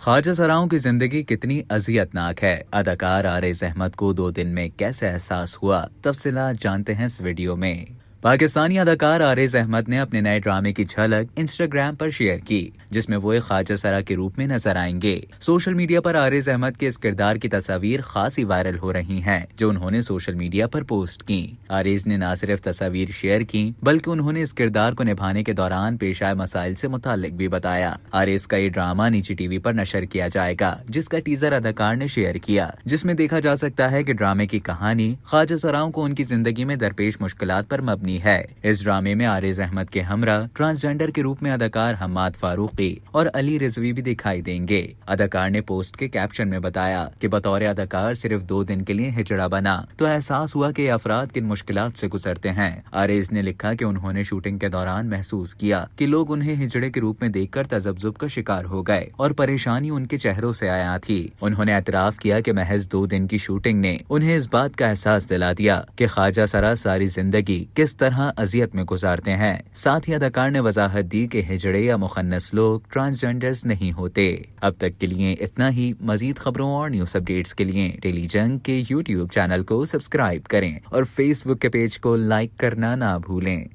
ख्वाजा सराओं की जिंदगी कितनी अजियतनाक है। अदाकार आरिज़ अहमद को 2 दिन में कैसे एहसास हुआ, तफसीलात जानते हैं इस वीडियो में। पाकिस्तानी अदाकार आरिज़ अहमद ने अपने नए ड्रामे की झलक इंस्टाग्राम पर शेयर की, जिसमें वो एक ख्वाजा सरा के रूप में नजर आएंगे। सोशल मीडिया पर आरिज़ अहमद के इस किरदार की तस्वीर खासी वायरल हो रही हैं, जो उन्होंने सोशल मीडिया पर पोस्ट की। आरिज़ ने न सिर्फ तस्वीर शेयर की, बल्कि उन्होंने इस किरदार को निभाने के दौरान पेश आए मसाइल से मुताल्लिक भी बताया। आरिज़ का ये ड्रामा निजी टीवी पर नशर किया जाएगा, जिसका टीजर अदाकार ने शेयर किया, जिसमें देखा जा सकता है कि ड्रामे की कहानी ख्वाजा सराओं को उनकी जिंदगी में दरपेश मुश्किलात पर मबनी है। इस ड्रामे में आरिज़ अहमद के हमरा ट्रांसजेंडर के रूप में अदाकार हम्माद फारूकी और अली रिजवी भी दिखाई देंगे। अदाकार ने पोस्ट के कैप्शन में बताया कि बतौर अदाकार सिर्फ 2 दिन के लिए हिजड़ा बना तो एहसास हुआ कि अफराद किन मुश्किलात से गुजरते हैं। आरिज़ ने लिखा कि उन्होंने शूटिंग के दौरान महसूस किया कि लोग उन्हें हिजड़े के रूप में देखकर तजब्जुब का शिकार हो गए और परेशानी उनके चेहरों से आया थी। उन्होंने एतराफ किया कि महज 2 दिन की शूटिंग ने उन्हें इस बात का एहसास दिला दिया कि ख्वाजा सरा सारी जिंदगी किस तरह अजियत में गुजारते हैं। साथ ही अदाकार ने वजाहत दी कि हिजड़े या मुखन्नस लोग ट्रांसजेंडर्स नहीं होते। अब तक के लिए इतना ही। मजीद खबरों और न्यूज अपडेट्स के लिए डेली जंग के यूट्यूब चैनल को सब्सक्राइब करें और फेसबुक के पेज को लाइक करना ना भूलें।